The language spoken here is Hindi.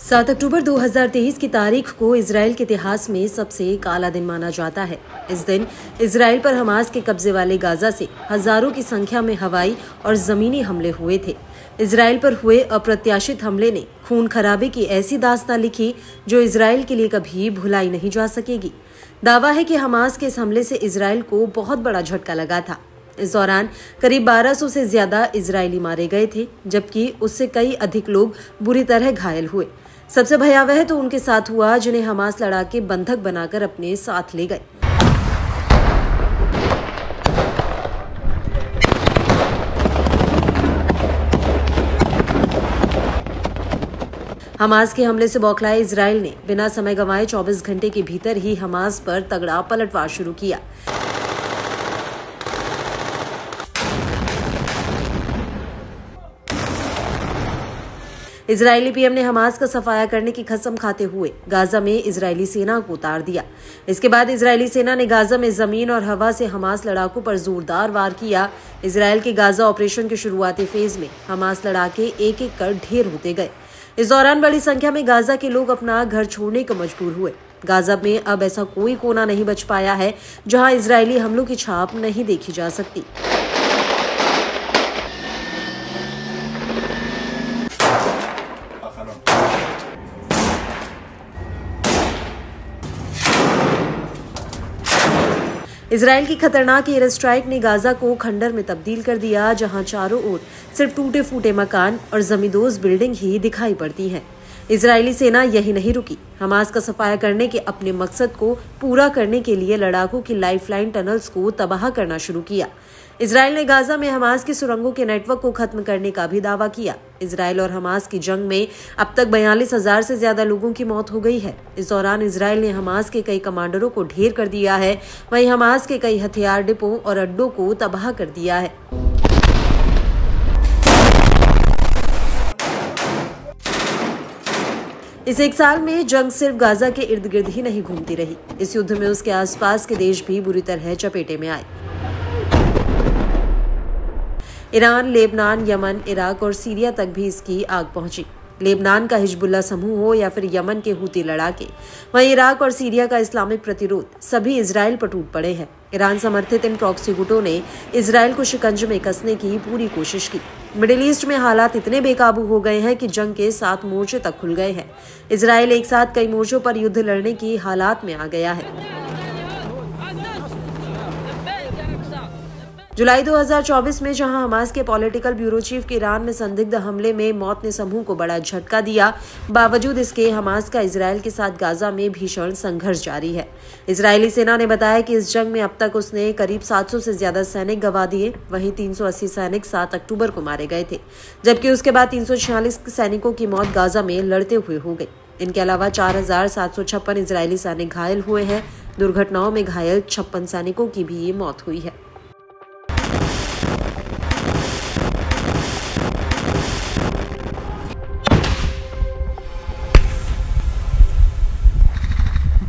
7 अक्टूबर 2023 की तारीख को इजराइल के इतिहास में सबसे काला दिन माना जाता है। इस दिन इजराइल पर हमास के कब्जे वाले गाजा से हजारों की संख्या में हवाई और जमीनी हमले हुए थे। इजराइल पर हुए अप्रत्याशित हमले ने खून खराबे की ऐसी दास्तां लिखी जो इजराइल के लिए कभी भुलाई नहीं जा सकेगी। दावा है कि हमास के इस हमले से इजराइल को बहुत बड़ा झटका लगा था। इस दौरान करीब 1200 से ज्यादा इजरायली मारे गए थे, जबकि उससे कई अधिक लोग बुरी तरह घायल हुए। सबसे भयावह तो उनके साथ हुआ जिन्हें हमास लड़ाके बंधक बनाकर अपने साथ ले गए। हमास के हमले से बौखलाए इजराइल ने बिना समय गंवाए 24 घंटे के भीतर ही हमास पर तगड़ा पलटवार शुरू किया। इजरायली पीएम ने हमास का सफाया करने की कसम खाते हुए गाजा में इजरायली सेना को उतार दिया। इसके बाद इजरायली सेना ने गाजा में जमीन और हवा से हमास लड़ाकों पर जोरदार वार किया। इजरायल के गाजा ऑपरेशन के शुरुआती फेज में हमास लड़ाके एक एक कर ढेर होते गए। इस दौरान बड़ी संख्या में गाजा के लोग अपना घर छोड़ने को मजबूर हुए। गाजा में अब ऐसा कोई कोना नहीं बच पाया है जहां इजरायली हमलों की छाप नहीं देखी जा सकती। इजराइल की खतरनाक एयर स्ट्राइक ने गाजा को खंडर में तब्दील कर दिया, जहां चारों ओर सिर्फ टूटे फूटे मकान और जमींदोज बिल्डिंग ही दिखाई पड़ती हैं। इजरायली सेना यही नहीं रुकी। हमास का सफाया करने के अपने मकसद को पूरा करने के लिए लड़ाकों की लाइफलाइन टनल्स को तबाह करना शुरू किया। इजराइल ने गाजा में हमास के सुरंगों के नेटवर्क को खत्म करने का भी दावा किया। इजराइल और हमास की जंग में अब तक 42,000 से ज्यादा लोगों की मौत हो गई है। इस दौरान इजराइल ने हमास के कई कमांडरों को ढेर कर दिया है, वहीं हमास के कई हथियार डिपो और अड्डों को तबाह कर दिया है। इस एक साल में जंग सिर्फ गाजा के इर्द गिर्द ही नहीं घूमती रही। इस युद्ध में उसके आसपास के देश भी बुरी तरह चपेटे में आए। ईरान, लेबनान, यमन, इराक और सीरिया तक भी इसकी आग पहुंची। लेबनान का हिजबुल्लाह समूह हो या फिर यमन के हूती लड़ाके, वहीं इराक और सीरिया का इस्लामिक प्रतिरोध, सभी इजराइल पर टूट पड़े हैं। ईरान समर्थित इन प्रॉक्सी गुटों ने इजराइल को शिकंजे में कसने की पूरी कोशिश की। मिडिल ईस्ट में हालात इतने बेकाबू हो गए हैं कि जंग के 7 मोर्चे तक खुल गए हैं। इजराइल एक साथ कई मोर्चों पर युद्ध लड़ने की हालात में आ गया है। जुलाई 2024 में जहां हमास के पॉलिटिकल ब्यूरो चीफ के ईरान में संदिग्ध हमले में मौत ने समूह को बड़ा झटका दिया, बावजूद इसके हमास का इजराइल के साथ गाजा में भीषण संघर्ष जारी है। इजरायली सेना ने बताया कि इस जंग में अब तक उसने करीब 700 से ज्यादा सैनिक गंवा दिए। वहीं 380 सैनिक 7 अक्टूबर को मारे गए थे, जबकि उसके बाद 346 सैनिकों की मौत गाजा में लड़ते हुए हो गई। इनके अलावा 4756 इजरायली सैनिक घायल हुए हैं। दुर्घटनाओं में घायल 56 सैनिकों की भी मौत हुई है।